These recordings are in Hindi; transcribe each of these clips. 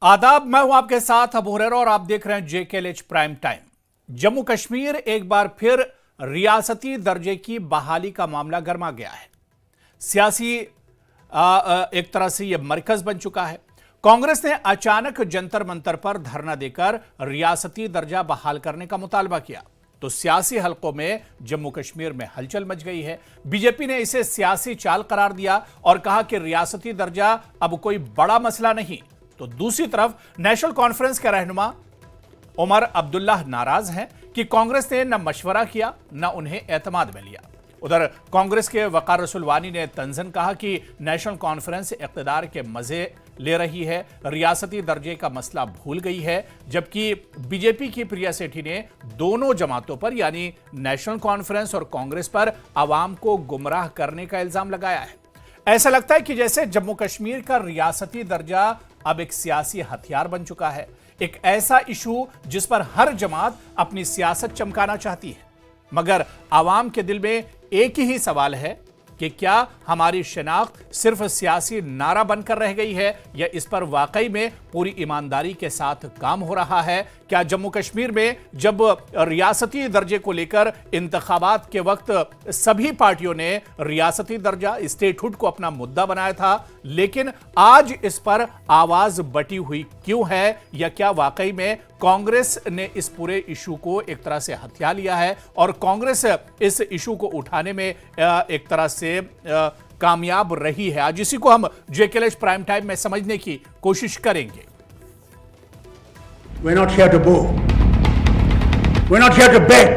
आदाब, मैं हूं आपके साथ अबू हुरैरा और आप देख रहे हैं JKLH prime time. Jammu Kashmir एक बार फिर रियासती दर्जे की बहाली का मामला गर्मा गया है। सियासी एक तरह से यह मरकज बन चुका है। कांग्रेस ने अचानक जंतर मंतर पर धरना देकर रियासती दर्जा बहाल करने का मुतालबा किया तो सियासी हलकों में जम्मू कश्मीर में हलचल मच गई है। बीजेपी ने इसे सियासी चाल करार दिया और कहा कि रियासती दर्जा अब कोई बड़ा मसला नहीं। तो दूसरी तरफ नेशनल कॉन्फ्रेंस के रहनुमा उमर अब्दुल्ला नाराज हैं कि कांग्रेस ने न मशवरा किया न उन्हें एतमाद में लिया। उधर कांग्रेस के वकार रसूलवानी ने तंजन कहा कि नेशनल कॉन्फ्रेंस इख्तिदार के मजे ले रही है, रियासती दर्जे का मसला भूल गई है, जबकि बीजेपी की प्रिया सेठी ने दोनों जमातों पर यानी नेशनल कॉन्फ्रेंस और कांग्रेस पर आवाम को गुमराह करने का इल्जाम लगाया है। ऐसा लगता है कि जैसे जम्मू कश्मीर का रियासती दर्जा अब एक सियासी हथियार बन चुका है, एक ऐसा इशू जिस पर हर जमात अपनी सियासत चमकाना चाहती है। मगर आवाम के दिल में एक ही सवाल है कि क्या हमारी शिनाख्त सिर्फ सियासी नारा बनकर रह गई है या इस पर वाकई में पूरी ईमानदारी के साथ काम हो रहा है? क्या जम्मू कश्मीर में जब रियासती दर्जे को लेकर इंतखाबात के वक्त सभी पार्टियों ने रियासती दर्जा स्टेटहुड को अपना मुद्दा बनाया था, लेकिन आज इस पर आवाज बटी हुई क्यों है? या क्या वाकई में कांग्रेस ने इस पूरे इशू को एक तरह से हथिया लिया है और कांग्रेस इस इशू को उठाने में एक तरह से कामयाब रही है? आज इसी को हम जेकेएलएच प्राइम टाइम में समझने की कोशिश करेंगे। We're not here to boo. We're not here to beg.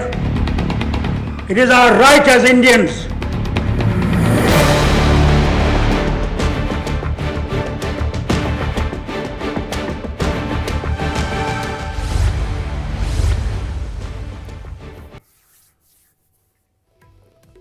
It is our right as Indians.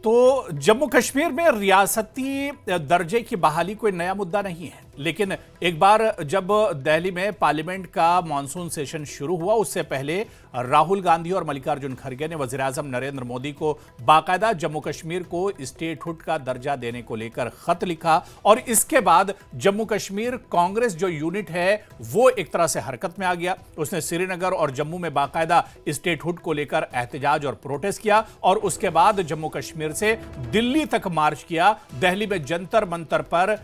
तो जम्मू कश्मीर में रियासती दर्जे की बहाली कोई नया मुद्दा नहीं है, लेकिन एक बार जब दिल्ली में पार्लियामेंट का मॉनसून सेशन शुरू हुआ उससे पहले राहुल गांधी और मल्लिकार्जुन खड़गे ने वजीर आजम नरेंद्र मोदी को बाकायदा जम्मू कश्मीर को स्टेटहुड का दर्जा देने को लेकर खत लिखा और इसके बाद जम्मू कश्मीर कांग्रेस जो यूनिट है वो एक तरह से हरकत में आ गया। उसने श्रीनगर और जम्मू में बाकायदा स्टेटहुड को लेकर एहतजाज और प्रोटेस्ट किया और उसके बाद जम्मू कश्मीर से दिल्ली तक मार्च किया। दिल्ली में जंतर मंतर पर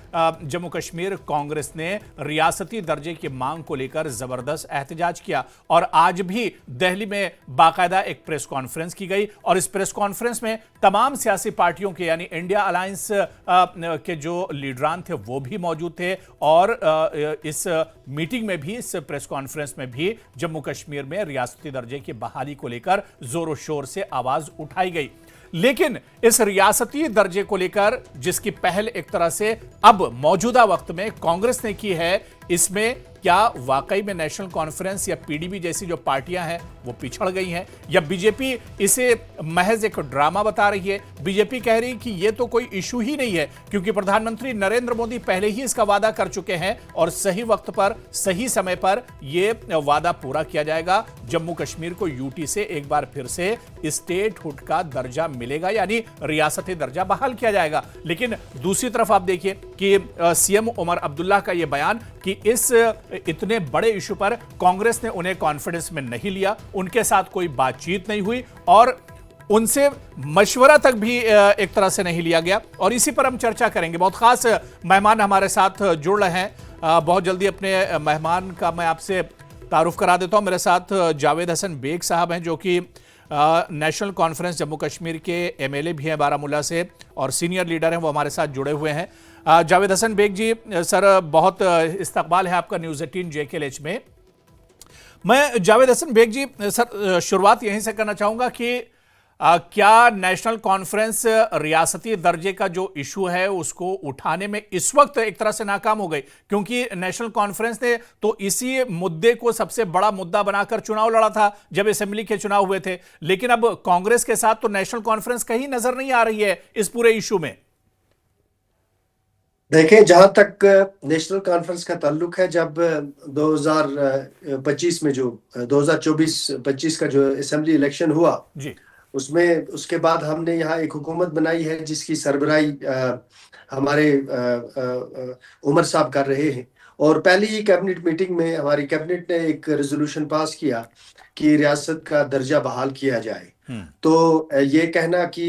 जम्मू कश्मीर कांग्रेस ने रियासती दर्जे की मांग को लेकर जबरदस्त एहतजाज किया और आज भी दिल्ली में बाकायदा एक प्रेस कॉन्फ्रेंस की गई और इस प्रेस कॉन्फ्रेंस में तमाम सियासी पार्टियों के यानी इंडिया अलायंस के जो लीडरान थे वो भी मौजूद थे और इस मीटिंग में भी, इस प्रेस कॉन्फ्रेंस में भी जम्मू कश्मीर में रियासती दर्जे की बहाली को लेकर जोरों शोर से आवाज उठाई गई। लेकिन इस रियासती दर्जे को लेकर जिसकी पहल एक तरह से अब मौजूदा वक्त में कांग्रेस ने की है, इसमें क्या वाकई में नेशनल कॉन्फ्रेंस या पीडीपी जैसी जो पार्टियां हैं वो पिछड़ गई हैं या बीजेपी इसे महज एक ड्रामा बता रही है? बीजेपी कह रही है कि ये तो कोई इशू ही नहीं है क्योंकि प्रधानमंत्री नरेंद्र मोदी पहले ही इसका वादा कर चुके हैं और सही वक्त पर सही समय पर यह वादा पूरा किया जाएगा। जम्मू कश्मीर को यूटी से एक बार फिर से स्टेटहुड का दर्जा मिलेगा यानी रियासती दर्जा बहाल किया जाएगा। लेकिन दूसरी तरफ आप देखिए कि सीएम उमर अब्दुल्ला का यह बयान कि इस इतने बड़े इशू पर कांग्रेस ने उन्हें कॉन्फिडेंस में नहीं लिया, उनके साथ कोई बातचीत नहीं हुई और उनसे मशवरा तक भी एक तरह से नहीं लिया गया और इसी पर हम चर्चा करेंगे। बहुत खास मेहमान हमारे साथ जुड़ रहे हैं। बहुत जल्दी अपने मेहमान का मैं आपसे तारुफ करा देता हूं। मेरे साथ जावेद हसन बेग साहब हैं जो कि नेशनल कॉन्फ्रेंस जम्मू कश्मीर के एमएलए भी हैं बारामूला से और सीनियर लीडर हैं, वो हमारे साथ जुड़े हुए हैं। जावेद हसन बेग जी, सर बहुत इस्तकबाल है आपका न्यूज़ 18 जेकेएलएच में। मैं जावेद हसन बेग जी सर शुरुआत यहीं से करना चाहूंगा कि क्या नेशनल कॉन्फ्रेंस रियासती दर्जे का जो इशू है उसको उठाने में इस वक्त एक तरह से नाकाम हो गई? क्योंकि नेशनल कॉन्फ्रेंस ने तो इसी मुद्दे को सबसे बड़ा मुद्दा बनाकर चुनाव लड़ा था जब असेंबली के चुनाव हुए थे, लेकिन अब कांग्रेस के साथ तो नेशनल कॉन्फ्रेंस कहीं नजर नहीं आ रही है इस पूरे इशू में। देखिए, जहां तक नेशनल कॉन्फ्रेंस का ताल्लुक है, जब 2025 में जो 2024-25 का जो असेंबली इलेक्शन हुआ जी, उसमें उसके बाद हमने यहाँ एक हुकूमत बनाई है जिसकी सरबराही हमारे उमर साहब कर रहे हैं और पहली ही कैबिनेट मीटिंग में हमारी कैबिनेट ने एक रेजोल्यूशन पास किया कि रियासत का दर्जा बहाल किया जाए। तो ये कहना कि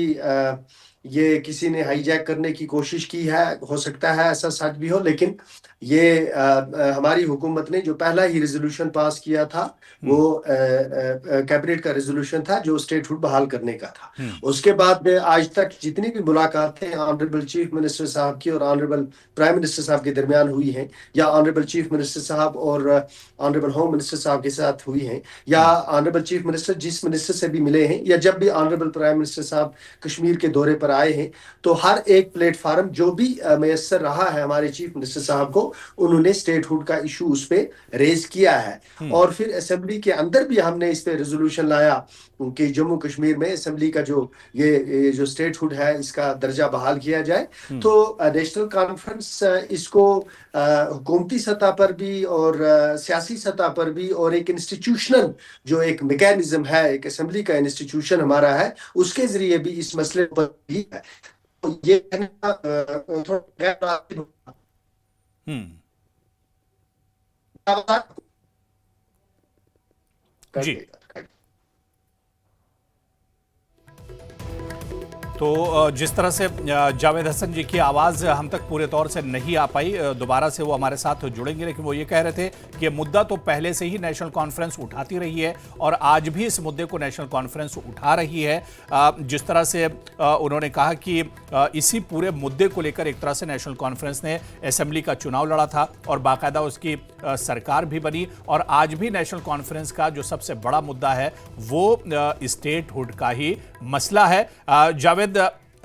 ये किसी ने हाईजैक करने की कोशिश की है, हो सकता है ऐसा सच भी हो, लेकिन ये हमारी हुकूमत ने जो पहला ही रेजोल्यूशन पास किया था वो कैबिनेट का रेजोल्यूशन था जो स्टेटहुड बहाल करने का था। उसके बाद में आज तक जितनी भी मुलाकातें ऑनरेबल चीफ मिनिस्टर साहब की और ऑनरेबल प्राइम मिनिस्टर साहब के दरमियान हुई हैं, या ऑनरेबल चीफ मिनिस्टर साहब और ऑनरेबल होम मिनिस्टर साहब के साथ हुई हैं, या ऑनरेबल चीफ मिनिस्टर जिस मिनिस्टर से भी मिले हैं, या जब भी ऑनरेबल प्राइम मिनिस्टर साहब कश्मीर के दौरे पर आए हैं, तो हर एक प्लेटफार्म जो भी मैसर रहा है हमारे चीफ मिनिस्टर साहब को, उन्होंने स्टेटहुड का इशू उस पे रेज किया है। और फिर असेंबली के अंदर भी हमने इस पे रेजोल्यूशन लाया कि जम्मू कश्मीर में असेंबली का जो ये जो स्टेटहुड है इसका दर्जा बहाल किया जाए। तो नेशनल कॉन्फ्रेंस इसको हुकूमती सतह पर भी और सियासी सतह पर भी और एक इंस्टीट्यूशनल जो एक मैकेनिज्म है, एक असेंबली का इंस्टीट्यूशन हमारा है, उसके जरिए भी इस मसले पर भी है। तो ये थोड़ा जी। तो जिस तरह से जावेद हसन जी की आवाज़ हम तक पूरे तौर से नहीं आ पाई, दोबारा से वो हमारे साथ जुड़ेंगे, लेकिन वो ये कह रहे थे कि मुद्दा तो पहले से ही नेशनल कॉन्फ्रेंस उठाती रही है और आज भी इस मुद्दे को नेशनल कॉन्फ्रेंस उठा रही है। जिस तरह से उन्होंने कहा कि इसी पूरे मुद्दे को लेकर एक तरह से नेशनल कॉन्फ्रेंस ने असेंबली का चुनाव लड़ा था और बाकायदा उसकी सरकार भी बनी, और आज भी नेशनल कॉन्फ्रेंस का जो सबसे बड़ा मुद्दा है वो स्टेटहुड का ही मसला है।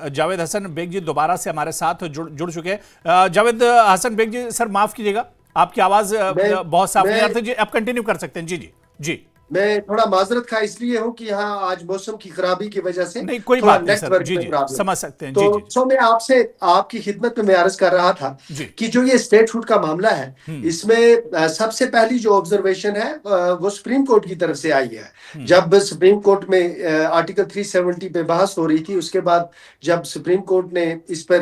जावेद हसन बेग जी दोबारा से हमारे साथ जुड़ चुके हैं। जावेद हसन बेग जी, सर माफ कीजिएगा, आपकी आवाज बहुत साफ नहीं आ रही थी। आप कंटिन्यू कर सकते हैं। जी जी जी। मैं थोड़ा माजरत खा इसलिए हूं कि यहाँ आज मौसम की खराबी की वजह से नहीं, कोई बात नहीं सर। जी जी, समझ सकते हैं। तो, जी जी। मैं आपसे आपकी खिदमत में मैं अर्ज कर रहा था कि जो ये स्टेटहुड का मामला है, इसमें सबसे पहली जो ऑब्जर्वेशन है वो सुप्रीम कोर्ट की तरफ से आई है। जब सुप्रीम कोर्ट में आर्टिकल 370 पे बहस हो रही थी, उसके बाद जब सुप्रीम कोर्ट ने इस पर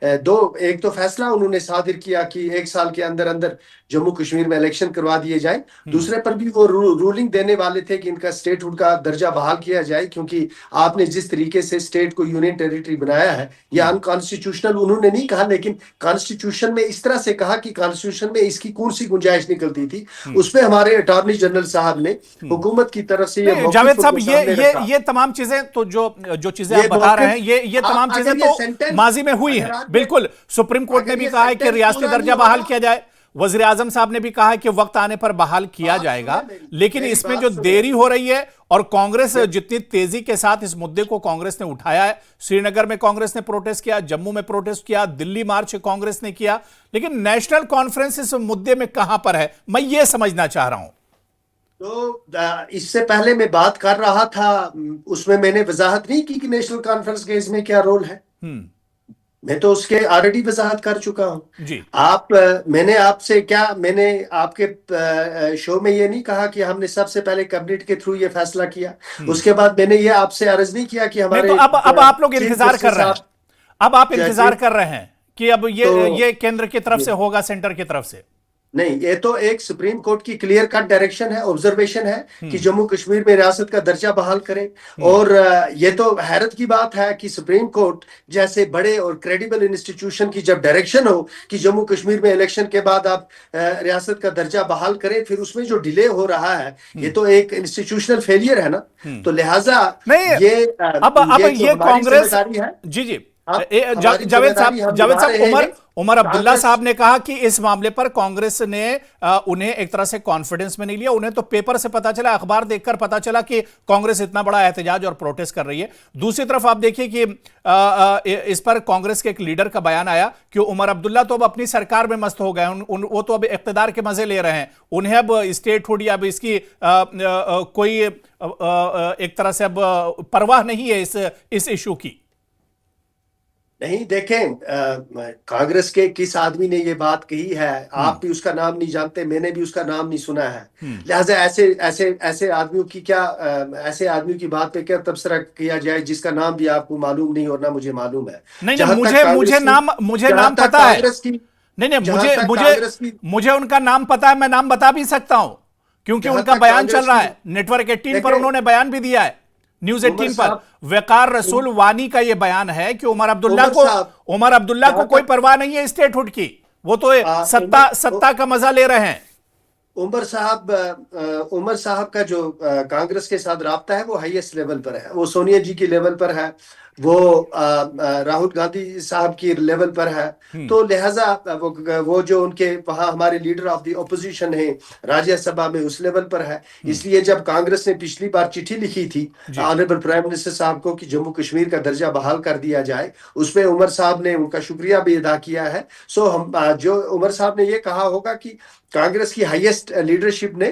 एक तो फैसला उन्होंने सादिर किया कि 1 साल के अंदर अंदर जम्मू कश्मीर में इलेक्शन करवा दिए जाए, दूसरे पर भी वो रूलिंग देने वाले थे कि इनका स्टेटहुड का दर्जा बहाल किया जाए, क्योंकि आपने जिस तरीके से स्टेट को यूनियन टेरिटरी बनाया है यह अनकॉन्स्टिट्यूशनल उन्होंने नहीं कहा, लेकिन कॉन्स्टिट्यूशन में इस तरह से कहा कि कॉन्स्टिट्यूशन में इसकी कौन सी गुंजाइश निकलती थी। उसमें हमारे अटॉर्नी जनरल साहब ने हुकूमत की तरफ से जावेद साहब ये तमाम चीजें तो जो चीजें आप बता रहे हैं ये तमाम चीजें तो माजी में हुई हैं। बिल्कुल, सुप्रीम कोर्ट ने भी कहा है कि रियासती दर्जा बहाल किया जाए, वजीर आजम साहब ने भी कहा है कि वक्त आने पर बहाल किया जाएगा, लेकिन इसमें जो देरी हो रही है और कांग्रेस जितनी तेजी के साथ इस मुद्दे को कांग्रेस ने उठाया है, श्रीनगर में कांग्रेस ने प्रोटेस्ट किया, जम्मू में प्रोटेस्ट किया, दिल्ली मार्च कांग्रेस ने किया, लेकिन नेशनल कॉन्फ्रेंस इस मुद्दे में कहां पर है, मैं ये समझना चाह रहा हूं। तो इससे पहले मैं बात कर रहा था, उसमें मैंने वजाहत नहीं की कि नेशनल कॉन्फ्रेंस के इसमें क्या रोल है। मैं तो उसके ऑलरेडी वजाहत कर चुका हूं जी। मैंने आपके शो में ये नहीं कहा कि हमने सबसे पहले कैबिनेट के थ्रू ये फैसला किया, उसके बाद मैंने ये आपसे अर्ज नहीं किया कि हमारे तो अब आप लोग इंतजार कर रहे हैं, अब आप इंतजार कर रहे हैं कि अब ये केंद्र की तरफ से होगा, सेंटर की तरफ से नहीं। ये तो एक सुप्रीम कोर्ट की क्लियर कट डायरेक्शन है, ऑब्जर्वेशन है कि जम्मू कश्मीर में रियासत का दर्जा बहाल करें। और ये तो हैरत की बात है कि सुप्रीम कोर्ट जैसे बड़े और क्रेडिबल इंस्टीट्यूशन की जब डायरेक्शन हो कि जम्मू कश्मीर में इलेक्शन के बाद आप रियासत का दर्जा बहाल करें, फिर उसमें जो डिले हो रहा है ये तो एक इंस्टीट्यूशनल फेलियर है ना। तो लिहाजा ये कांग्रेस है। जी जी, जावेद साहब, उमर अब्दुल्ला साहब ने कहा कि इस मामले पर कांग्रेस ने उन्हें एक तरह से कॉन्फिडेंस में नहीं लिया। उन्हें तो पेपर से पता चला, अखबार देखकर पता चला कि कांग्रेस इतना बड़ा एहतजाज और प्रोटेस्ट कर रही है। दूसरी तरफ आप देखिए कि इस पर कांग्रेस के एक लीडर का बयान आया कि उमर अब्दुल्ला तो अब अपनी सरकार में मस्त हो गए, वो तो अब इख्तिदार के मजे ले रहे हैं, उन्हें अब स्टेटहुड या अब इसकी कोई एक तरह से अब परवाह नहीं है इस इशू की। नहीं, देखें, कांग्रेस के किस आदमी ने ये बात कही है, आप भी उसका नाम नहीं जानते, मैंने भी उसका नाम नहीं सुना है, लिहाजा ऐसे आदमियों की क्या ऐसे आदमियों की बात पे क्या तबसरा किया जाए जिसका नाम भी आपको मालूम नहीं और ना मुझे मालूम है। नहीं, मुझे नाम पता है। नहीं नहीं, जहां मुझे तक मुझे कांग्रेस की मुझे उनका नाम पता है, मैं नाम बता भी सकता हूं क्योंकि जहां उनका तक बयान चल कांग्रेस रहा की है। नेटवर्क 18 पर देखें, उन्होंने बयान भी दिया है, न्यूज उमर 18 पर। साहब वकार रसूल वानी का यह बयान है कि उमर साहब उमर अब्दुल्ला को जहां कोई तक परवाह नहीं है स्टेटहुड की, वो तो उमर सत्ता का मजा ले रहे हैं। उमर साहब का जो कांग्रेस के साथ राब्ता है वो हाईएस्ट लेवल पर है, वो सोनिया जी की लेवल पर है, वो राहुल गांधी साहब की लेवल पर है। तो लिहाजा वो जो उनके वहाँ हमारे लीडर ऑफ द ऑपोजिशन है राज्यसभा में उस लेवल पर है। इसलिए जब कांग्रेस ने पिछली बार चिट्ठी लिखी थी ऑनरेबल प्राइम मिनिस्टर साहब को कि जम्मू कश्मीर का दर्जा बहाल कर दिया जाए, उसमें उमर साहब ने उनका शुक्रिया भी अदा किया है। सो हम जो उमर साहब ने ये कहा होगा कि कांग्रेस की हाईएस्ट लीडरशिप ने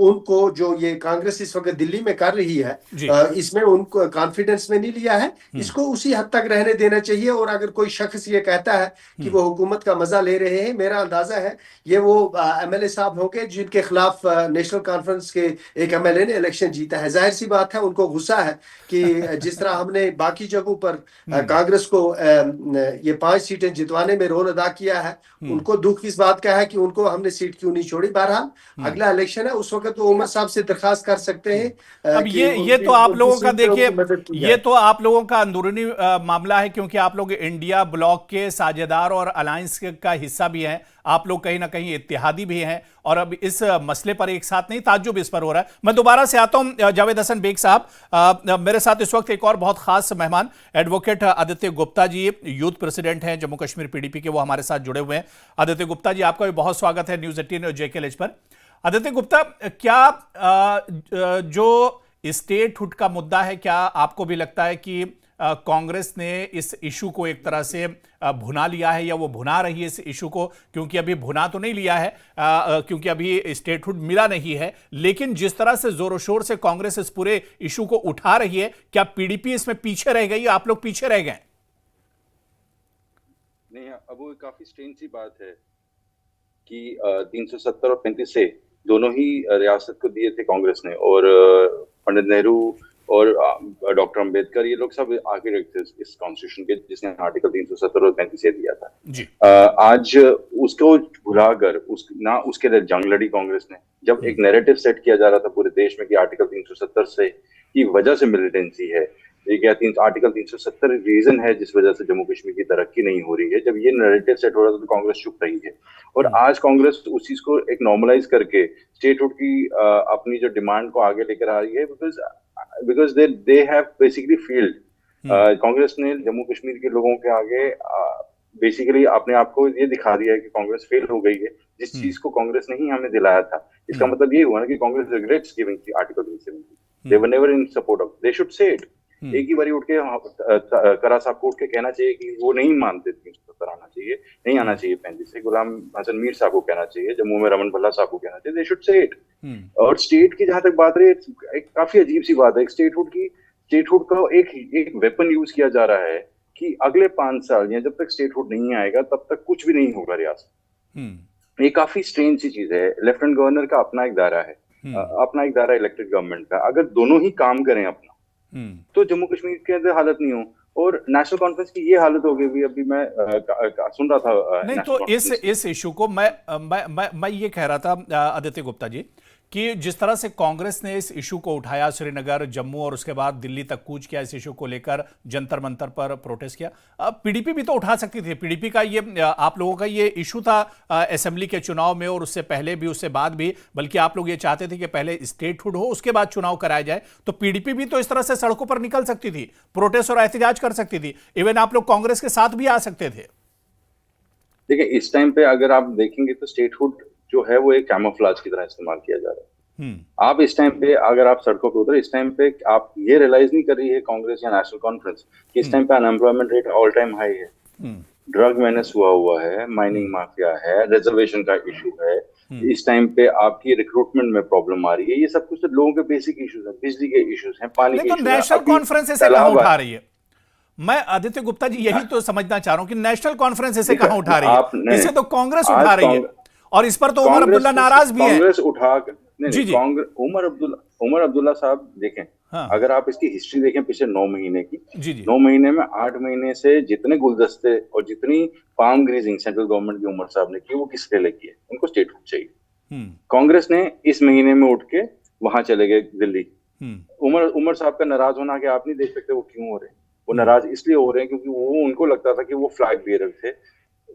उनको जो ये कांग्रेस इस वक्त दिल्ली में कर रही है इसमें उनको कॉन्फिडेंस में नहीं लिया है, इसको उसी हद तक रहने देना चाहिए। और अगर कोई शख्स ये कहता है कि वो हुकूमत का मजा ले रहे हैं, मेरा अंदाजा है ये वो एमएलए साहब होंगे जिनके खिलाफ नेशनल कॉन्फ्रेंस के एक एमएलए ने इलेक्शन जीता है। जाहिर सी बात है उनको गुस्सा है कि जिस तरह हमने बाकी जगहों पर कांग्रेस को ये 5 सीटें जितवाने में रोल अदा किया है, उनको दुख इस बात का है कि उनको हमने सीट क्यों नहीं छोड़ी। बहरहाल अगला इलेक्शन है, उस वक्त वो उमर साहब से दरखास्त कर सकते हैं अब ये तो आप लोगों का देखिए, ये तो आप लोगों का अंदरूनी मामला है क्योंकि आप लोग इंडिया ब्लॉक के साझेदार और अलायंस का हिस्सा भी हैं, आप लोग कहीं ना कहीं इत्तेहादी भी हैं और अब इस मसले पर एक साथ नहीं, ताज्जुब इस पर हो रहा है। मैं दोबारा से आता हूं जावेद हसन बेग साहब। मेरे साथ इस वक्त एक और बहुत खास मेहमान advocate Aditya Gupta ji, youth president हैं जम्मू कश्मीर पीडीपी के, वो हमारे साथ जुड़े हुए हैं। आदित्य गुप्ता जी, आपका भी बहुत स्वागत है न्यूज 18 जेकेएलएच पर। आदित्य गुप्ता, क्या जो स्टेटहुड का मुद्दा है, क्या आपको भी लगता है कि कांग्रेस ने इस इशू को एक तरह से भुना लिया है या वो भुना रही है इस इशू को? क्योंकि अभी भुना तो नहीं लिया है क्योंकि अभी स्टेटहुड मिला नहीं है, लेकिन जिस तरह से जोरों शोर से कांग्रेस इस पूरे इशू को उठा रही है, क्या पीडीपी इसमें पीछे रह गई? आप लोग पीछे रह गए? नहीं, अब वो काफी स्ट्रेंज सी बात है कि 370 और 35 से दोनों ही रियासत को दिए थे कांग्रेस ने, और पंडित नेहरू और डॉक्टर अंबेडकर ये लोग सब आर्किटेक्ट थे इस कॉन्स्टिट्यूशन के, जिसने आर्टिकल 370 और 35 से दिया था जी। आज उसको भुलाकर उसके लिए जंग लड़ी कांग्रेस ने, जब एक नैरेटिव सेट किया जा रहा था पूरे देश में कि आर्टिकल 370 से की वजह से मिलिटेंसी है, आर्टिकल 370 रीजन है जिस वजह से जम्मू कश्मीर की तरक्की नहीं हो रही है। जब ये नैरेटिव सेट हो रहा था तो कांग्रेस चुप रही है, और आज कांग्रेस उस चीज को एक नॉर्मलाइज करके स्टेटहुड की अपनी जो डिमांड को आगे लेकर आ रही है, because they have basically field. Congress ने जम्मू कश्मीर के लोगों के आगे बेसिकली अपने आप को ये दिखा दिया है कि कांग्रेस फेल हो गई है, जिस चीज को कांग्रेस ने ही हमें दिलाया था। इसका मतलब ये हुआ ना कि Congress regrets giving article 370। They were never in support of, they should say it. एक ही बारी उठ के करा साहब को उठ के कहना चाहिए कि वो नहीं मानते 370 आना चाहिए, नहीं आना चाहिए 35 से। गुलाम हसन मीर साहब को कहना चाहिए, जम्मू में रमन भल्ला साहब को कहना चाहिए, दे शुड से इट। और स्टेट की जहां तक बात रही, एक काफी अजीब सी बात है, स्टेटहुड का एक वेपन यूज किया जा रहा है कि अगले 5 साल या जब तक स्टेटहुड नहीं आएगा तब तक कुछ भी नहीं होगा रियासत। ये काफी स्ट्रेंज सी चीज है। लेफ्टिनेंट गवर्नर का अपना एक दायरा है, अपना एक दायरा इलेक्टेड गवर्नमेंट का। अगर दोनों ही काम करें अपना तो जम्मू कश्मीर के अंदर हालत नहीं हो, और नेशनल कॉन्फ्रेंस की ये हालत हो गई। अभी मैं सुन रहा था नहीं, तो इस इशू को मैं ये कह रहा था आदित्य गुप्ता जी कि जिस तरह से कांग्रेस ने इस इशू को उठाया, श्रीनगर, जम्मू और उसके बाद दिल्ली तक कूच किया, इस इशू को लेकर जंतर मंतर पर प्रोटेस्ट किया, पीडीपी भी तो उठा सकती थी। पीडीपी का ये आप लोगों का ये इशू था असेंबली के चुनाव में, और उससे पहले भी उससे बाद भी, बल्कि आप लोग ये चाहते थे कि पहले स्टेटहुड हो उसके बाद चुनाव कराया जाए। तो पीडीपी भी तो इस तरह से सड़कों पर निकल सकती थी, प्रोटेस्ट और एहतजाज कर सकती थी, इवन आप लोग कांग्रेस के साथ भी आ सकते थे। देखिए, इस टाइम पे अगर आप देखेंगे तो स्टेटहुड जो है वो एक कैमोफ्लेज की तरह इस्तेमाल किया जा रहा है। आप इस टाइम पे अगर आप सड़कों पे उतरे, इस टाइम पे आप ये रियलाइज नहीं कर रही है कांग्रेस या नेशनल कॉन्फ्रेंस कि इस टाइम पे unemployment rate all time high है, ड्रग मेनेस हुआ है, माइनिंग माफिया है, रिजर्वेशन का इशू है, इस टाइम पे आपकी रिक्रूटमेंट में प्रॉब्लम आ रही है। ये सब कुछ तो लोगों के बेसिक इश्यूज हैं, बिजली के इश्यूज हैं, पानी के इश्यूज हैं। नेशनल कॉन्फ्रेंस इसे कहां उठा रही है? मैं आदित्य गुप्ता जी यही तो समझना चाह रहा हूं कि नेशनल कॉन्फ्रेंस इसे कहां उठा रही है? इसे तो कांग्रेस उठा रही है, और इस पर तो उमर अब्दुल्ला नाराज भी है। कांग्रेस उठा नहीं जी, नहीं, जी। कांग्रेस उमर अब्दुल्ला साहब देखें, हाँ। अगर आप इसकी हिस्ट्री देखें पिछले 9 महीने की, जी, जी। 9 महीने में 8 महीने से जितने गुलदस्ते और जितनी पाम ग्रीजिंग सेंट्रल गवर्नमेंट की उमर साहब ने की, वो किसके लिए की है? उनको स्टेटहुड चाहिए। हम्म। कांग्रेस ने इस महीने में उठ के वहां चले गए दिल्ली। हम्म। उमर साहब का नाराज होना कि आप नहीं देख सकते वो क्यों हो रहे हैं। वो नाराज इसलिए हो रहे हैं क्योंकि वो उनको लगता था कि वो फ्लैग बियरर थे।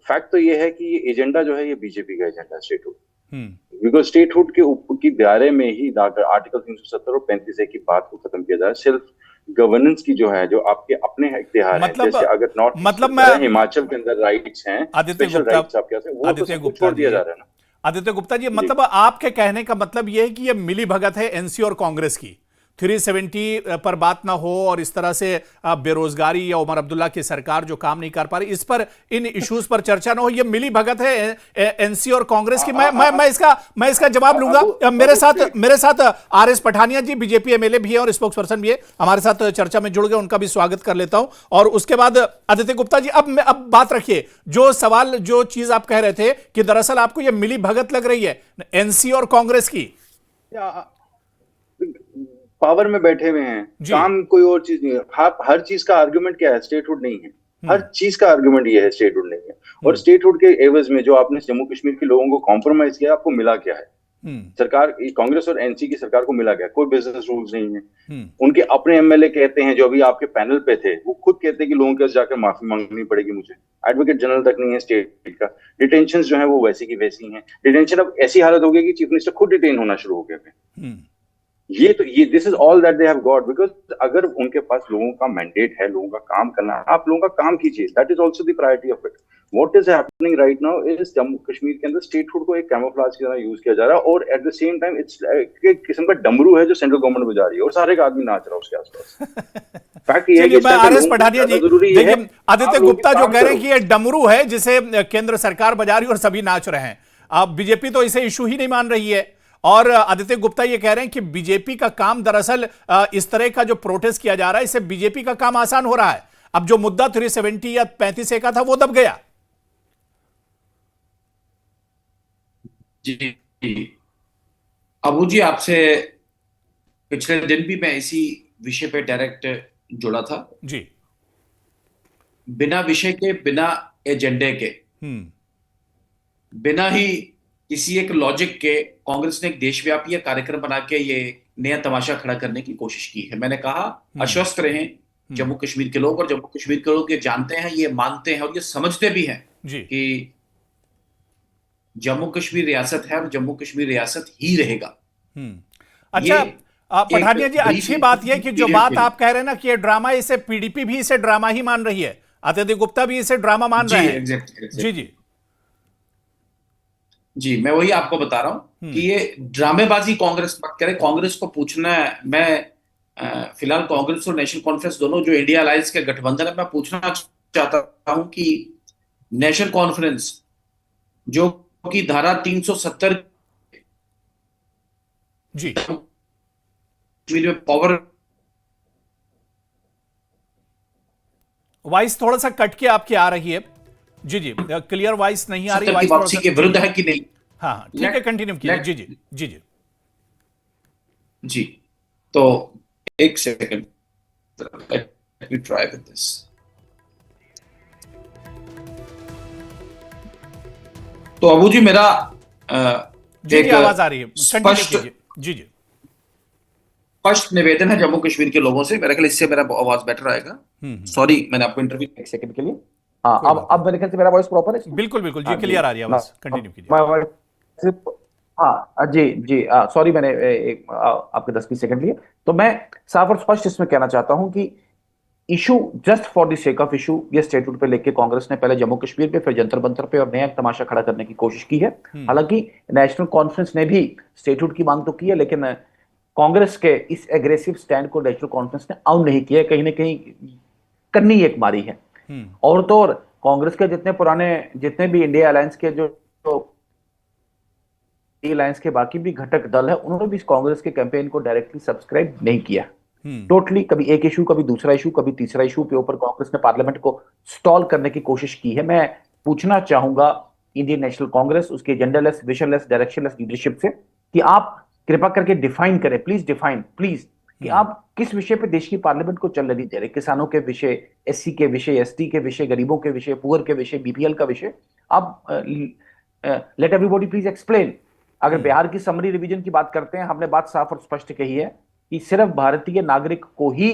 फैक्ट तो ये है कि ये एजेंडा जो है ये बीजेपी का एजेंडा है, स्टेटहुड। हम्म। बिकॉज स्टेटहुड के ऊपर की दायरे में ही आर्टिकल 370 और 35A की बात को खत्म किया जाए। सिर्फ गवर्नेंस की जो है, जो आपके अपने इख्तियार है, मतलब जैसे अगर नॉर्थ ईस्ट मतलब की मैं तरह हिमाचल के अंदर राइट्स हैं, आदित्य स्पेशल गुप्ता राइट्स आपके यहाँ से, वो तो आदित्य सब कुछ गुप्ता छोड़ दिया जी जा रहा है ना। आदित्य गुप्ता जी, जी। मतलब आपके कहने का मतलब यह है कि यह मिली भगत है एनसी और कांग्रेस की, 370 पर बात ना हो और इस तरह से बेरोजगारी या उमर अब्दुल्ला की सरकार जो काम नहीं कर पा रही, इस पर, इन इश्यूज पर चर्चा ना हो, यह मिली भगत है एनसी और कांग्रेस की। मैं इसका जवाब लूंगा। मेरे साथ आरएस पठानिया जी, बीजेपी एमएलए भी है और स्पोक्स पर्सन भी है, हमारे साथ चर्चा में जुड़ गए, उनका भी स्वागत कर लेता हूं। और उसके बाद आदित्य गुप्ता जी, अब बात रखिए, जो सवाल, जो चीज आप कह रहे थे कि दरअसल आपको यह मिली भगत लग रही है एनसी और कांग्रेस की। पावर में बैठे हुए हैं, काम कोई और चीज नहीं है। हर चीज का आर्गुमेंट क्या है? स्टेटहुड नहीं है। हर चीज का आर्गुमेंट ये है, स्टेटहुड नहीं है। और स्टेटहुड के एवज में जो आपने जम्मू कश्मीर के लोगों को कॉम्प्रोमाइज किया, आपको मिला क्या है? सरकार, कांग्रेस और एनसी की सरकार को मिला क्या? कोई बिजनेस रूल्स नहीं है। उनके अपने एमएलए कहते हैं, जो अभी आपके पैनल पे थे, वो खुद कहते हैं कि लोगों के पास जाकर माफी मांगनी पड़ेगी मुझे। एडवोकेट जनरल तक नहीं है स्टेट का। डिटेंशन जो है वो वैसी की वैसी हैं। डिटेंशन अब ऐसी हालत हो गई कि चीफ मिनिस्टर खुद डिटेन होना शुरू हो गए। ये this is all that they have got. Because अगर उनके पास लोगों का मैंडेट है, लोगों का काम करना है, आप लोगों का काम कीजिए। That is also the priority of it. What is happening right now is Jammu Kashmir के अंदर स्टेटहुड को एक कैमोफ्लेज की तरह यूज किया जा रहा है, और at the same time it's एक किस्म का डमरू है जो सेंट्रल गवर्नमेंट बजा रही है, और सारे का आदमी नाच रहा है उसके आसपास। फैक्ट ये है कि आरएस पठानिया जी, देखिए आदित्य गुप्ता जो कह रहे हैं कि ये डमरू है जिसे केंद्र सरकार बजा रही है और सभी नाच रहे हैं, अब बीजेपी तो इसे इशू ही नहीं मान रही है। और आदित्य गुप्ता ये कह रहे हैं कि बीजेपी का काम, दरअसल इस तरह का जो प्रोटेस्ट किया जा रहा है, इससे बीजेपी का काम आसान हो रहा है। अब जो मुद्दा 370 या 35A का था वो दब गया। जी अबू जी, आपसे पिछले दिन भी मैं इसी विषय पे डायरेक्ट जुड़ा था जी। बिना विषय के, बिना एजेंडे के, बिना ही किसी एक लॉजिक के कांग्रेस ने एक देशव्यापी कार्यक्रम बना के ये नया तमाशा खड़ा करने की कोशिश की है। मैंने कहा आश्वस्त रहें जम्मू कश्मीर के लोग, और जम्मू कश्मीर के लोग ये जानते हैं, ये मानते हैं और ये समझते भी हैं कि जम्मू कश्मीर रियासत है और जम्मू कश्मीर रियासत ही रहेगा। अच्छा पठानिया जी, अच्छी बात यह कि जो बात आप कह रहे हैं ना कि ये ड्रामा, इसे पीडीपी भी इसे ड्रामा ही मान रही है, आदित्य गुप्ता भी इसे ड्रामा मान रहे हैं। जी जी जी, मैं वही आपको बता रहा हूं कि ये ड्रामेबाजी कांग्रेस मत करे। कांग्रेस को पूछना है, मैं फिलहाल कांग्रेस और नेशनल कॉन्फ्रेंस दोनों जो इंडिया अलायंस के गठबंधन है, मैं पूछना चाहता हूं कि नेशनल कॉन्फ्रेंस जो कि धारा 370 जी में पावर, वॉइस थोड़ा सा कट के आपकी आ रही है। जी जी, क्लियर वॉइस नहीं आ रही। वापसी के विरुद्ध है कि नहीं? हाँ ठीक है, कंटिन्यू कीजिए। जी जी जी जी जी, तो एक second, let me try with this. तो अबू जी, मेरा जी आवाज आ रही है, कंटिन्यू कीजिए। जी जी, स्पष्ट निवेदन है जम्मू कश्मीर के लोगों से, मेरे ख्याल इससे मेरा आवाज बेटर आएगा। सॉरी, मैंने आपको इंटरव्यू एक सेकंड के लिए। हाँ, अब मेरे ख्याल से मेरा वॉइस प्रॉपर है। बिल्कुल बिल्कुल जी, क्लियर आ रही है आवाज, कंटिन्यू कीजिए। हाँ जी, सॉरी, मैंने आपके 10-20 सेकंड लिए। तो मैं साफ और स्पष्ट इसमें कहना चाहता हूं कि issue just for the sake of issue, ये स्टेटहुड पे लेके कांग्रेस ने पहले जम्मू कश्मीर पे, फिर जंतर मंतर पे और नया तमाशा खड़ा करने की कोशिश की है। हालांकि नेशनल कॉन्फ्रेंस ने भी स्टेटहुड की मांग तो की है, लेकिन कांग्रेस के इस एग्रेसिव स्टैंड को नेशनल कॉन्फ्रेंस ने आउट नहीं किया, कहीं ना कहीं कन्नी एक मारी है। और तो और कांग्रेस के जितने भी इंडिया अलायंस के जो अलायंस के बाकी भी घटक दल है, उन्होंने भी कांग्रेस के कैंपेन को डायरेक्टली सब्सक्राइब नहीं किया। टोटली कभी एक इशू, कभी दूसरा इशू, कभी तीसरा इशू के ऊपर कांग्रेस ने पार्लियामेंट को स्टॉल करने की कोशिश की है। मैं पूछना चाहूंगा इंडियन नेशनल कांग्रेस, उसके एजेंडालेस, विजनलेस, डायरेक्शनलेस लीडरशिप से कि आप कृपा करके डिफाइन करें, प्लीज डिफाइन, प्लीज, कि आप किस विषय पे देश की पार्लियामेंट को चलने नहीं दे रहे। किसानों के विषय, एससी के विषय, एसटी के विषय, गरीबों के विषय, पुअर के विषय, बीपीएल का विषय, आप लेट एवरीबॉडी प्लीज एक्सप्लेन। अगर बिहार की समरी रिवीजन की बात करते हैं, हमने बात साफ और स्पष्ट कही है कि सिर्फ भारतीय नागरिक को ही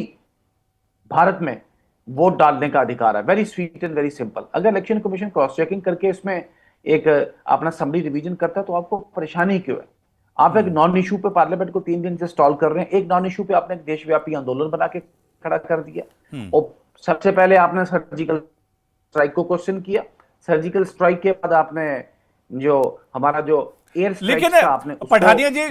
भारत में वोट डालने का अधिकार है। Very sweet and very simple. अगर इलेक्शन कमीशन क्रॉस चेकिंग करके इसमें एक अपना समरी रिवीजन करता है तो आपको परेशानी क्यों है? आप एक नॉन इशू पे पार्लियामेंट को 3 दिन से स्टॉल कर रहे हैं। एक नॉन इशू पे आपने एक देशव्यापी आंदोलन बना के खड़ा कर दिया। और सबसे पहले आपने सर्जिकल स्ट्राइक को क्वेश्चन किया। सर्जिकल स्ट्राइक के बाद आपने जो हमारा जो एयर स्ट्राइक लेकिन था, आपने पठानिया जी,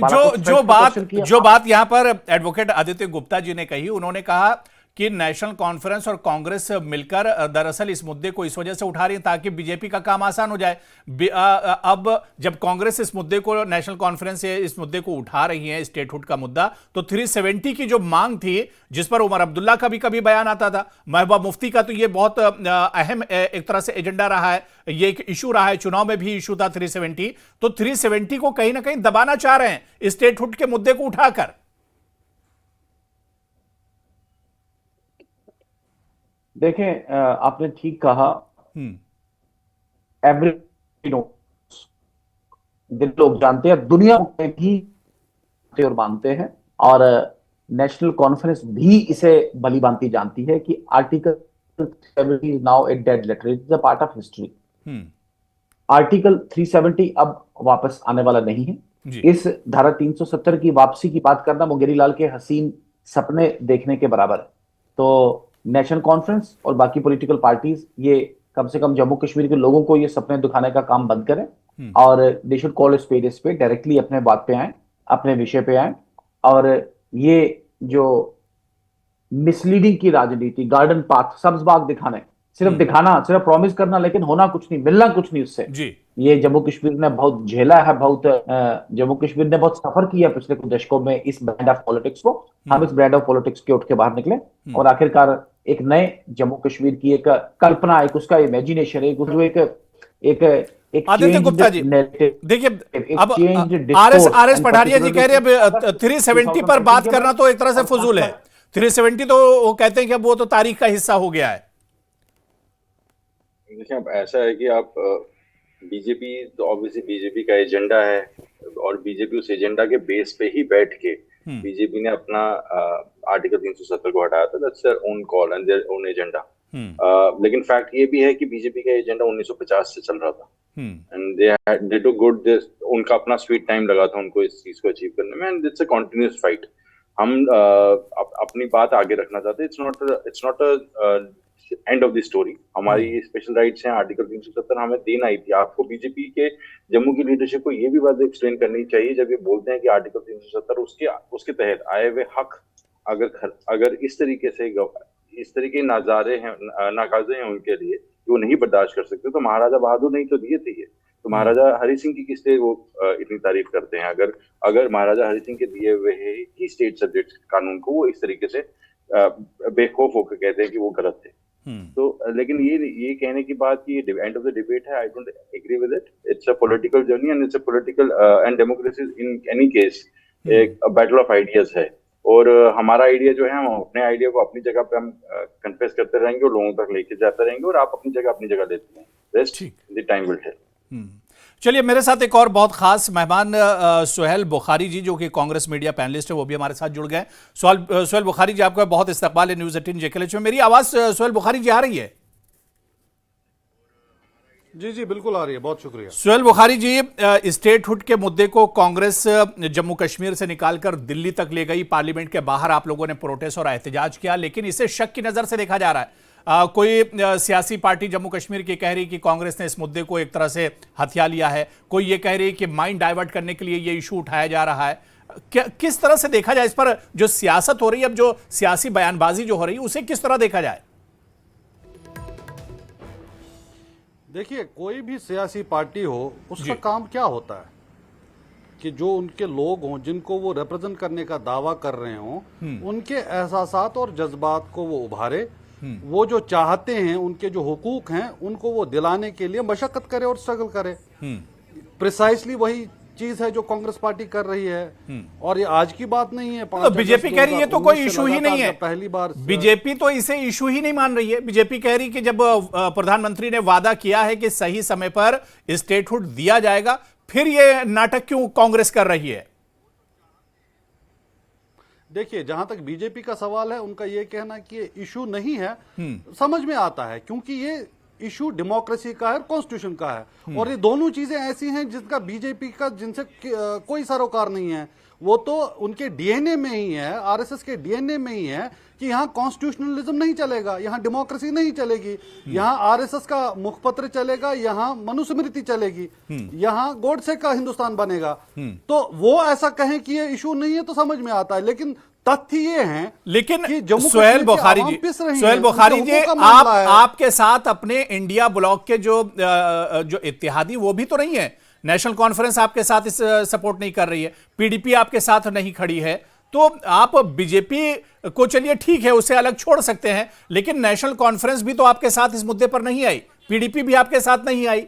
जो बात यहां पर एडवोकेट आदित्य गुप्ता जी ने कही, उन्होंने कहा कि नेशनल कॉन्फ्रेंस और कांग्रेस मिलकर दरअसल इस मुद्दे को इस वजह से उठा रही है ताकि बीजेपी का काम आसान हो जाए। अब जब कांग्रेस इस मुद्दे को, नेशनल कॉन्फ्रेंस से इस मुद्दे को उठा रही है, स्टेटहुड का मुद्दा, तो 370 की जो मांग थी, जिस पर उमर अब्दुल्ला का भी कभी बयान आता था, महबूबा मुफ्ती का तो ये बहुत अहम एक तरह से एजेंडा रहा है, ये एक इशू रहा है, चुनाव में भी इशू था 370, तो 370 को कहीं ना कहीं दबाना चाह रहे हैं स्टेटहुड के मुद्दे को उठाकर। देखें, आपने ठीक कहा। एवरी लोग जानते हैं, दुनिया में भी और मानते हैं, और नेशनल कॉन्फ्रेंस भी इसे भली भांति जानती है कि article 370 is now a dead letter, it is a part of history. Article 370 अब वापस आने वाला नहीं है। इस धारा 370 की वापसी की बात करना मुंगेरी लाल के हसीन सपने देखने के बराबर है। तो नेशनल कॉन्फ्रेंस और बाकी पॉलिटिकल पार्टीज ये कम से कम जम्मू कश्मीर के लोगों को ये सपने दिखाने का काम बंद करें और they should call spade a spade, directly अपने बात पे आए, अपने विषय पे आए। और ये जो मिसलीडिंग की राजनीति, गार्डन पाथ, सब्ज बाग दिखाने, सिर्फ दिखाना, सिर्फ प्रॉमिस करना, लेकिन होना कुछ नहीं, मिलना कुछ नहीं उससे जी, ये जम्मू कश्मीर ने बहुत झेला है, जम्मू कश्मीर ने बहुत सफर किया पिछले कुछ दशकों में इस ब्रांड ऑफ पॉलिटिक्स को। हम इस ब्रांड ऑफ पॉलिटिक्स के उठ के बाहर निकले और आखिरकार एक नए जम्मू कश्मीर की एक कल्पना, एक उसका इमेजिनेशन, एक आदित्य गुप्ता जी, देखिए अब आरएस पठानिया जी कह रहे हैं अब 370 पर बात करना तो एक तरह से फजूल है। 370 तो वो कहते हैं कि अब वो तो तारीख का हिस्सा हो गया है। देखिए, अब ऐसा है कि आप बीजेपी तो ऑब्वियसली बीजेपी का एजेंडा है और बीजेपी उस एजेंडा के बेस पे ही बैठ के बीजेपी ने अपना आर्टिकल 370 को हटाया था। That's their own call and their own agenda. लेकिन फैक्ट ये भी है कि बीजेपी का एजेंडा 1950 से चल रहा था एंड दे टू गुड, उनका अपना स्वीट टाइम लगा था उनको इस चीज को अचीव करने में, and it's a continuous fight. हम अपनी बात आगे रखना चाहते हैं। It's not a end of the story. हमारी स्पेशल राइट्स हैं, आर्टिकल 370 हमें देना ही थी। आपको बीजेपी के जम्मू की लीडरशिप को ये भी बात एक्सप्लेन करनी चाहिए जब ये बोलते हैं कि आर्टिकल 370 उसके तहत आए हुए हक अगर इस तरीके नाकाजे हैं उनके लिए, वो नहीं बर्दाश्त कर सकते, तो महाराजा बहादुर नहीं तो दिए थे ये। तो महाराजा हरि सिंह की किस लिए वो इतनी तारीफ करते हैं? अगर महाराजा हरि सिंह के दिए हुए ही स्टेट सब्जेक्ट कानून को वो इस तरीके से बेखौफ होकर कहते हैं कि वो गलत थे। तो लेकिन ये कहने की बात कि एंड ऑफ द डिबेट है, I don't agree with it. It's a political journey and it's a political and democracy in any case एक बैटल ऑफ आइडियाज है। और हमारा आइडिया जो है, हम अपने आइडिया को अपनी जगह पे हम कन्फेस करते रहेंगे और लोगों तक लेके जाते रहेंगे, और आप अपनी जगह लेते हैं। Rest the time will tell. चलिए, मेरे साथ एक और बहुत खास मेहमान सुहेल बुखारी जी, जो कि कांग्रेस मीडिया पैनलिस्ट है, वो भी हमारे साथ जुड़ गए। सुहेल बुखारी जी, आपका बहुत इस्तकबाल है न्यूज़ 18 जेकेएलएच में। मेरी आवाज सुहेल बुखारी जी आ रही है? जी बिल्कुल आ रही है, बहुत शुक्रिया। सुहेल बुखारी जी, स्टेटहुड के मुद्दे को कांग्रेस जम्मू कश्मीर से निकालकर दिल्ली तक ले गई, पार्लियामेंट के बाहर आप लोगों ने प्रोटेस्ट और एहतजाज किया, लेकिन इसे शक की नजर से देखा जा रहा है। कोई सियासी पार्टी जम्मू कश्मीर की कह रही कि कांग्रेस ने इस मुद्दे को एक तरह से हथिया लिया है, कोई ये कह रही कि माइंड डाइवर्ट करने के लिए ये इशू उठाया जा रहा है। किस तरह से देखा जाए इस पर? जो सियासत हो रही है, अब जो सियासी बयानबाजी जो हो रही है, उसे किस तरह देखा जाए? देखिए, कोई भी सियासी पार्टी हो, उसका काम क्या होता है कि जो उनके लोग हों, जिनको वो रिप्रेजेंट करने का दावा कर रहे हों, उनके एहसासात और जज्बात को वो उभारे, वो जो चाहते हैं, उनके जो हुकूक हैं, उनको वो दिलाने के लिए मशक्कत करे और स्ट्रगल करे। प्रिसाइसली वही चीज है जो कांग्रेस पार्टी कर रही है, और ये आज की बात नहीं है। तो बीजेपी कह रही है तो कोई इशू ही नहीं है, पहली बार बीजेपी तो इसे इशू ही नहीं मान रही है। बीजेपी कह रही कि जब प्रधानमंत्री ने वादा किया है कि सही समय पर स्टेटहुड दिया जाएगा, फिर ये नाटक क्यों कांग्रेस कर रही है? देखिए, जहां तक बीजेपी का सवाल है, उनका यह कहना कि ये इशू नहीं है, समझ में आता है, क्योंकि ये इशू डेमोक्रेसी का है, कॉन्स्टिट्यूशन का है, और ये दोनों चीजें ऐसी हैं जिनका बीजेपी का जिनसे कोई सरोकार नहीं है। वो तो उनके डीएनए में ही है, आरएसएस के डीएनए में ही है कि यहाँ कॉन्स्टिट्यूशनलिज्म नहीं चलेगा, यहाँ डेमोक्रेसी नहीं चलेगी, यहाँ आरएसएस का मुखपत्र चलेगा, यहाँ मनुस्मृति चलेगी, यहाँ गोडसे का हिंदुस्तान बनेगा। तो वो ऐसा कहें कि ये इशू नहीं है तो समझ में आता है, लेकिन तथ्य ये हैं, लेकिन कि जम्मू सोहेल कश्मीर की बुखारी आवाम जी, पिस रही सोहेल है, बुखारी उनके जी, हुकूक का मामला है। आपके साथ अपने इंडिया ब्लॉक के जो इत्तेहादी वो भी तो नहीं है। नेशनल कॉन्फ्रेंस आपके साथ इस सपोर्ट नहीं कर रही है, पीडीपी आपके साथ नहीं खड़ी है, तो आप बीजेपी को चलिए ठीक है उसे अलग छोड़ सकते हैं, लेकिन नेशनल कॉन्फ्रेंस भी तो आपके साथ इस मुद्दे पर नहीं आई, पीडीपी भी आपके साथ नहीं आई,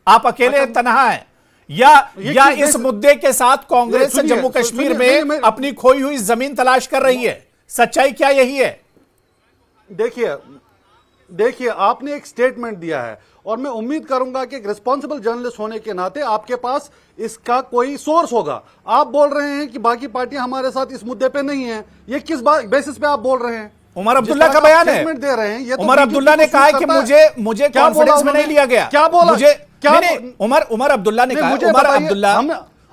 आप अकेले तनहा हैं। या इस मुद्दे के साथ कांग्रेस जम्मू कश्मीर में अपनी खोई हुई जमीन तलाश कर रही है, सच्चाई क्या यही है? देखिए, आपने एक स्टेटमेंट दिया है, और मैं उम्मीद करूंगा कि एक रिस्पॉन्सिबल जर्नलिस्ट होने के नाते आपके पास इसका कोई सोर्स होगा। आप बोल रहे हैं कि बाकी पार्टियां हमारे साथ इस मुद्दे पे नहीं है, ये किस बेसिस पे आप बोल रहे हैं? उमर अब्दुल्ला का बयान है, दे रहे हैं, ये तो उमर अब्दुल्ला ने कहा है कि मुझे कॉन्फिडेंस में नहीं लिया गया। क्या बोला? उमर अब्दुल्ला ने कहा,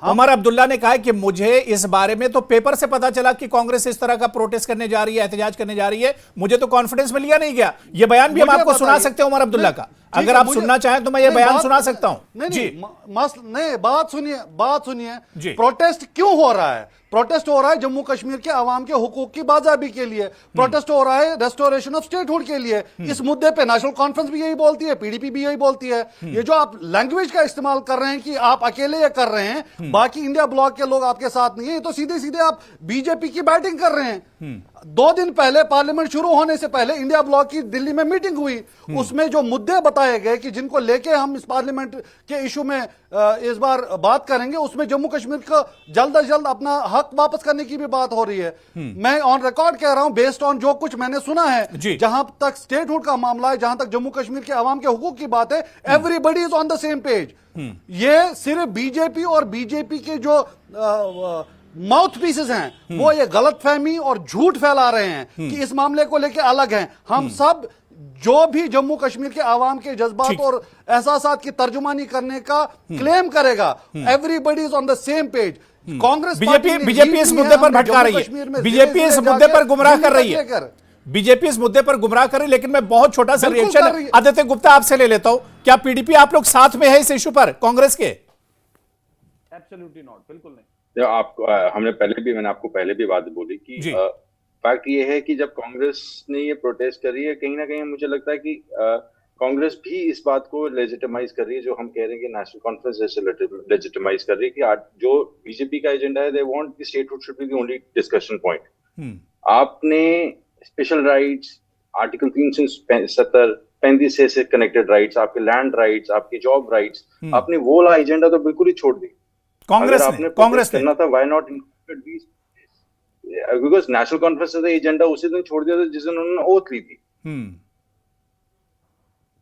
उमर अब्दुल्ला ने कहा कि मुझे इस बारे में तो पेपर से पता चला कि कांग्रेस इस तरह का प्रोटेस्ट करने जा रही है, एहतजाज करने जा रही है, मुझे तो कॉन्फिडेंस में लिया नहीं गया। ये बयान भी हम आपको सुना सकते हैं उमर अब्दुल्ला का, अगर आप सुनना चाहें तो मैं ये बयान सुना सकता हूं। नहीं, बात सुनिए, प्रोटेस्ट क्यों हो रहा है? प्रोटेस्ट हो रहा है जम्मू कश्मीर के आवाम के हुकूक की बाजाबी के लिए, प्रोटेस्ट हो रहा है रेस्टोरेशन ऑफ स्टेटहुड के लिए। इस मुद्दे पे नेशनल कॉन्फ्रेंस भी यही बोलती है, पीडीपी भी यही बोलती है। ये जो आप लैंग्वेज का इस्तेमाल कर रहे हैं कि आप अकेले ये कर रहे हैं, बाकी इंडिया ब्लॉक के लोग आपके साथ नहीं है, तो सीधे सीधे आप बीजेपी की बैटिंग कर रहे हैं। 2 दिन पहले पार्लियामेंट शुरू होने से पहले इंडिया ब्लॉक की दिल्ली में मीटिंग हुई, उसमें जो मुद्दे बताए गए कि जिनको लेके हम इस पार्लियामेंट के इशू में इस बार बात करेंगे, उसमें जम्मू कश्मीर का जल्द अज जल्द अपना हक वापस करने की भी बात हो रही है। मैं ऑन रिकॉर्ड कह रहा हूं, बेस्ड ऑन जो कुछ मैंने सुना है, जहां तक स्टेटहुड का मामला है, जहां तक जम्मू कश्मीर के आवाम के हुकूक की बात है, everybody is on the same page. ये सिर्फ बीजेपी और बीजेपी के जो माउथ पीसेस हैं, वो ये गलतफहमी और झूठ फैला रहे हैं कि इस मामले को लेकर अलग हैं। हम सब जो भी जम्मू कश्मीर के आवाम के जज्बात और एहसासात की तर्जुमानी करने का क्लेम करेगा, everybody is on the same page. Congress BJP इस मुद्दे पर भटका रही है, बीजेपी इस मुद्दे पर गुमराह कर रही है, बीजेपी इस मुद्दे पर गुमराह कर रही है। लेकिन मैं बहुत छोटा सा रिएक्शन आदित्य गुप्ता आपसे ले लेता हूं, क्या पीडीपी आप लोग साथ में है इस इशू पर कांग्रेस के? एब्सोल्युटली नॉट, बिल्कुल नहीं। मैंने आपको पहले भी बात बोली कि फैक्ट ये है कि जब कांग्रेस ने ये प्रोटेस्ट करी है, कहीं ना कहीं मुझे लगता है कि कांग्रेस भी इस बात को लेजिटिमाइज कर रही है, जो हम कह रहे हैं कि नेशनल कॉन्फ्रेंस जैसे लेजिटिमाइज कर रही है कि जो बीजेपी का एजेंडा है, they want the statehood should be the only discussion point. आपने स्पेशल राइट्स, आर्टिकल 370 से कनेक्टेड राइट्स, आपके लैंड राइट्स, आपके जॉब राइट्स, आपने वो वाला एजेंडा तो बिल्कुल ही छोड़ दी। कांग्रेस ने करना था, why not included these? Because National Conference का एजेंडा उसी दिन छोड़ दिया था जिस दिन उन्होंने ओथ ली थी।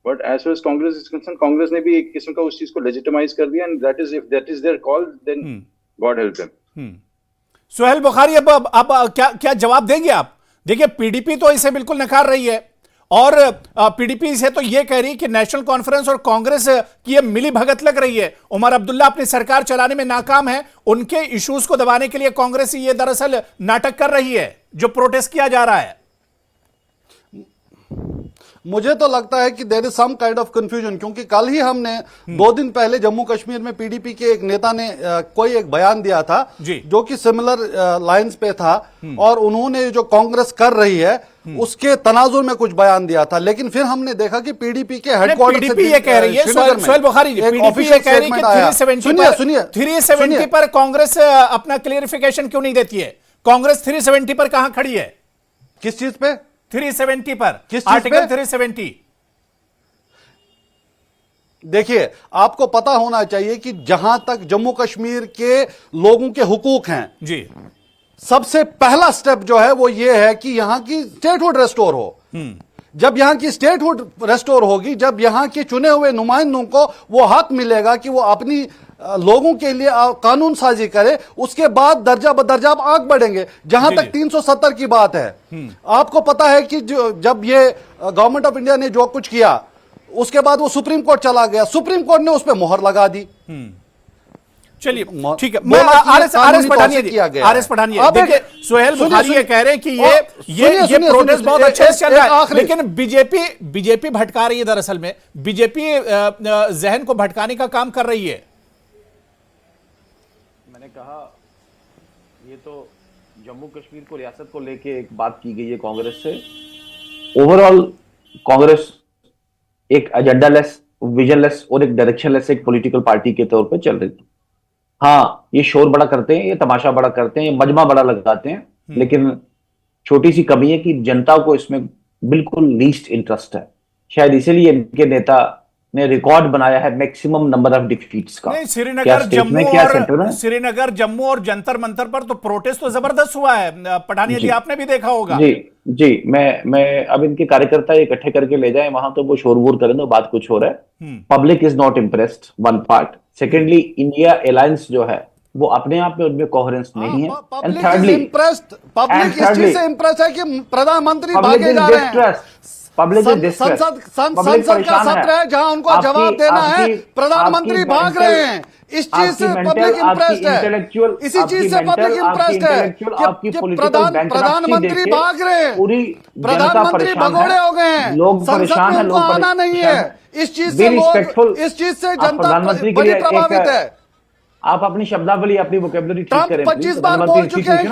But as far as Congress is concern, Congress ने भी एक किस्म का उस चीज को लेजिटिमाइज कर दिया, and that is their call, then God help them. Sohail Bukhari, अब क्या जवाब देंगे आप? देखिए, पीडीपी तो इसे बिल्कुल नकार रही है, और पीडीपी से तो यह कह रही है कि नेशनल कॉन्फ्रेंस और कांग्रेस की यह मिली भगत लग रही है। उमर अब्दुल्ला अपनी सरकार चलाने में नाकाम है, उनके इश्यूज को दबाने के लिए कांग्रेस ये दरअसल नाटक कर रही है जो प्रोटेस्ट किया जा रहा है। मुझे तो लगता है कि there is some kind of confusion, क्योंकि कल ही हमने 2 दिन पहले जम्मू कश्मीर में पीडीपी के एक नेता ने कोई एक बयान दिया था जो कि सिमिलर लाइंस पे था, और उन्होंने जो कांग्रेस कर रही है उसके तनाजुर में कुछ बयान दिया था। लेकिन फिर हमने देखा कि पीडीपी के हेडक्वार्टर से ये कह रही है, सोहेल बुखारी जी, पीडीपी ये कह रही है कि 370 पर कांग्रेस अपना क्लियरिफिकेशन क्यों नहीं देती है? कांग्रेस 370 पर कहां खड़ी है? किस चीज पे? 370 पर, आर्टिकल 370। देखिए, आपको पता होना चाहिए कि जहां तक जम्मू कश्मीर के लोगों के हुकूक हैं, जी, सबसे पहला स्टेप जो है वो ये है कि यहां की स्टेटहुड रेस्टोर हो। जब यहां की स्टेटहुड रेस्टोर होगी, जब यहां के चुने हुए नुमाइंदों को वो हक मिलेगा कि वो अपनी लोगों के लिए कानून साजी करे, उसके बाद दर्जा बदर्जा आप आगे बढ़ेंगे। जहां तक 370 की बात है, आपको पता है कि जब ये गवर्नमेंट ऑफ इंडिया ने जो कुछ किया, उसके बाद वो सुप्रीम कोर्ट चला गया, सुप्रीम कोर्ट ने उस पर मोहर लगा दी। चलिए ठीक है। बोला कि आरएस पठानिया किया गया आरएस पठानिया अब देखिए, सोहेल बुखारी ये कह रहे हैं कि ये प्रोटेस्ट बहुत अच्छे से चल रहा है, लेकिन बीजेपी भटका रही है। दरअसल में बीजेपी जहन को भटकाने का काम कर रही है। मैंने कहा ये तो जम्मू कश्मीर को रियासत को लेके एक बात की गई है कांग्रेस से। ओवरऑल कांग्रेस एक एजेंडालेस, विजनलेस और एक डायरेक्शनलेस एक पॉलिटिकल पार्टी के तौर पे चल रही थी। हाँ, ये शोर बड़ा करते हैं, ये तमाशा बड़ा करते हैं, ये मजमा बड़ा लगाते हैं, लेकिन छोटी सी कमी है कि जनता को इसमें बिल्कुल लीस्ट इंटरेस्ट है। शायद इसीलिए इनके नेता ने रिकॉर्ड बनाया है मैक्सिमम नंबर ऑफ डिफीट्स का। नहीं, श्रीनगर श्रीनगर जम्मू और जंतर मंतर पर तो प्रोटेस्ट तो जबरदस्त हुआ है। पठानिया जी आपने भी देखा होगा। जी, मैं अब इनके कार्यकर्ता इकट्ठे करके ले जाए वहां, तो वो शोरगुल करें तो बात कुछ हो रहा है। Public is not impressed, one part. Secondly, India alliance जो है वो अपने आप में उनमें कोहेरेंस नहीं है। एंड थर्डली, पब्लिक इस चीज से इम्प्रेस है कि प्रधानमंत्री भागे जा रहे हैं। संसद का सत्र है जहां उनको जवाब देना है, प्रधानमंत्री भाग रहे हैं। इस चीज से पब्लिक इम्प्रेस्ड है, इसी चीज से पब्लिक इम्प्रेस्ड है कि प्रधानमंत्री भाग रहे हैं, प्रधानमंत्री भगोड़े हो गए हैं, संसद में उनको आना नहीं है। इस चीज से लोग, इस चीज से जनता बड़ी प्रभावित है। आप अपनी शब्दावली, अपनी वोकेबुलरी ठीक करें। 25 बार बोल चुके हैं कि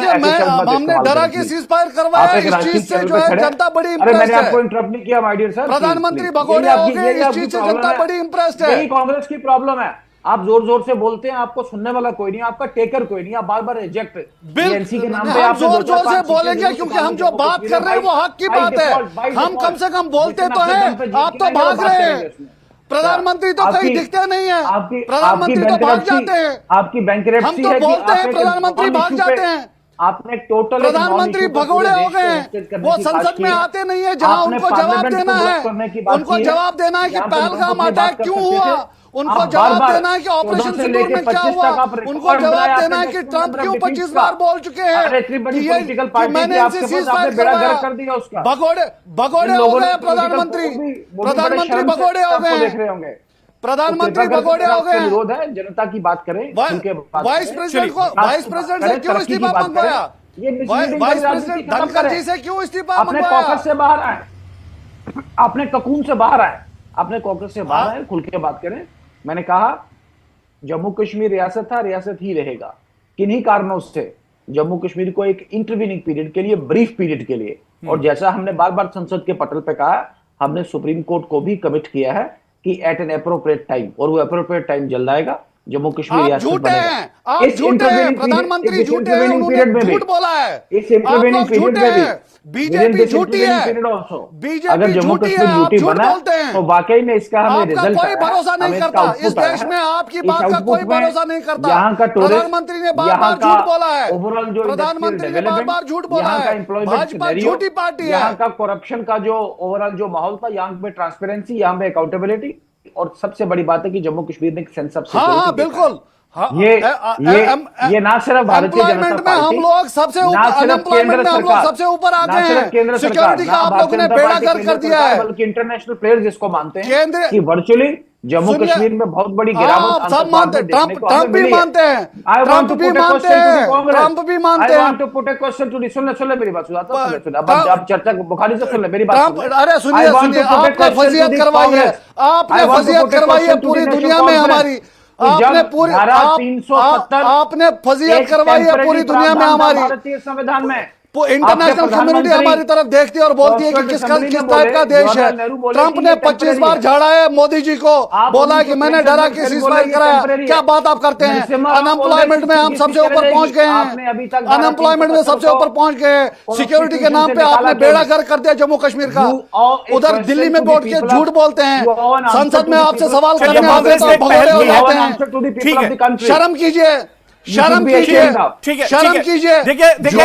हमने डरा के सीजफायर करवाया। इस चीज से जो है जनता बड़ी इम्प्रेस्ड है। मैंने आपको इंटरप्ट नहीं किया माय डियर सर। प्रधानमंत्री भगोड़े हो गए, इस चीज से जनता बड़ी इम्प्रेस्ड है। यही कांग्रेस की प्रॉब्लम है। आप जोर जोर से बोलते हैं, आपको सुनने वाला कोई नहीं, आपका टेकर कोई नहीं, आप बार बार रिजेक्ट एनसी के नाम पे आप जोर जोर से बोलेंगे क्योंकि हम जो बात कर रहे हैं वो हक की बात है। हम कम से कम बोलते तो हैं, आप तो भाग रहे हैं। प्रधानमंत्री तो कहीं दिखते नहीं है, प्रधानमंत्री तो भाग जाते हैं। आपकी बैंक हम तो बोलते हैं, प्रधानमंत्री भाग जाते हैं। आपने टोटल प्रधानमंत्री भगोड़े हो गए हैं, वो संसद में आते नहीं है जहां उनको जवाब देना है। उनको जवाब देना है कि पहलगाम अटैक क्यों हुआ, उनको जवाब देना है कि ऑपरेशन सिंदूर में क्या हुआ, उनको जवाब देना है कि ट्रंप क्यों 25 बार बोल चुके हैं कि मैंने इनसे सीज़फायर करवाया। भगोड़े हो गए प्रधानमंत्री भगोड़े हो गए, प्रधानमंत्री भगोड़े हो गए। विरोध है, जनता की बात करें। वाइस प्रेसिडेंट से क्यों इस्तीफा मंगवाया, वाइस प्रेसिडेंट धनखड़ जी से क्यों इस्तीफा मंगवाया। कॉकस से बाहर आए, आपने ककून से बाहर आए, आपने कॉकस से बाहर आए, खुल के बात करें। मैंने कहा जम्मू कश्मीर रियासत था, रियासत ही रहेगा। किन्हीं कारणों से जम्मू कश्मीर को एक इंटरवीनिंग पीरियड के लिए, ब्रीफ पीरियड के लिए, और जैसा हमने बार बार संसद के पटल पे कहा, हमने सुप्रीम कोर्ट को भी कमिट किया है कि एट एन एप्रोप्रिएट टाइम, और वो एप्रोप्रिएट टाइम जल्द आएगा, जम्मू कश्मीर रियासत बनेगा। आप झूठे हैं, प्रधानमंत्री झूठे हैं, उन्होंने झूठ बोला है। इस इंटरवीनिंग पीरियड में भी बीजेपी झूठी है, अगर जम्मू कश्मीर झूठी बना तो वाकई में इसका हमें रिजल्ट कोई भरोसा नहीं करता। इस देश में आपकी बात का कोई भरोसा नहीं करता। यहाँ का प्रधानमंत्री ने बार बार झूठ बोला है, ओवरऑल जो प्रधानमंत्री ने बार बार झूठ बोला है। भाजपा झूठी पार्टी है। यहाँ का करप्शन का जो ओवरऑल जो माहौल था, यहाँ पे ट्रांसपेरेंसी, यहाँ पे अकाउंटेबिलिटी, और सबसे बड़ी बात है कि जम्मू कश्मीर ने सेंस ऑफ सिक्योरिटी, बिल्कुल, ये ना सिर्फ भारतीय जनता पार्टी में हम लोग सबसे अनएम्प्लॉयमेंट में हम लोग सबसे ऊपर आ गए हैं। सिक्योरिटी का आप लोगों ने बेड़ा गर्क कर दिया है, बल्कि इंटरनेशनल प्लेयर्स जिसको मानते हैं कि वर्चुअली जम्मू कश्मीर में बहुत बड़ी गिरावट सब मानते हैं। ट्रंप भी मानते हैं, ट्रंप भी मानते हैं, ट्रंप भी मानते हैं। I want to put a question to सुन ले मेरी बात, सुना अब आप चर्चा बुखारी से सुन ले मेरी बात। अरे सुनिए, आपने फजीयत करवाई है, आपने फजीयत करवाई है पूरी दुनिया में हमारी। आपने पूरी आपने फजीयत करवाई है पूरी दुनिया में हमारी, भारतीय संविधान में इंटरनेशनल कम्युनिटी हमारी तरफ देखती है और बोलती है कि किस टाइप का देश है। ट्रंप ने 25 बार झाड़ा है मोदी जी को, बोला है कि मैंने डरा कि सीजफायर कराया। क्या बात आप करते हैं? अनएम्प्लॉयमेंट में हम सबसे ऊपर पहुंच गए हैं, अनएम्प्लॉयमेंट में सबसे ऊपर पहुंच गए हैं। सिक्योरिटी के नाम पे आपने बेड़ा गर्क कर दिया जम्मू कश्मीर का। उधर दिल्ली में बैठ के झूठ बोलते हैं, संसद में आपसे सवाल करने आते हैं तो भगोड़े हो जाते हैं। शर्म कीजिए, शर्म कीजिए, ठीक है, शर्म कीजिए। देखिए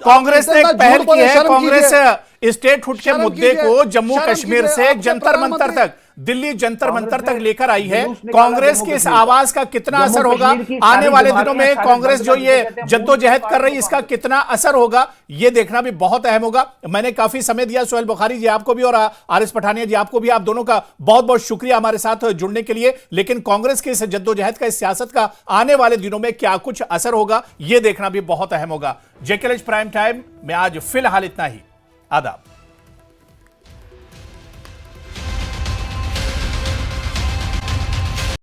कांग्रेस ने एक पहल की है। कांग्रेस स्टेटहुड के मुद्दे को जम्मू कश्मीर से जंतर मंतर तक, दिल्ली जंतर मंतर तक लेकर आई है। कांग्रेस की इस आवाज का कितना असर होगा आने वाले दिनों में? कांग्रेस जो ये जद्दोजहद कर रही है इसका कितना असर होगा, ये देखना भी बहुत अहम होगा। मैंने काफी समय दिया सोहेल बुखारी जी आपको भी और आरिस पठानिया जी आपको भी, आप दोनों का बहुत बहुत शुक्रिया हमारे साथ जुड़ने के लिए। लेकिन कांग्रेस के इस जद्दोजहद का, इस सियासत का आने वाले दिनों में क्या कुछ असर होगा, यह देखना भी बहुत अहम होगा। जेकेएलएच प्राइम टाइम में आज फिलहाल इतना ही। आदाब।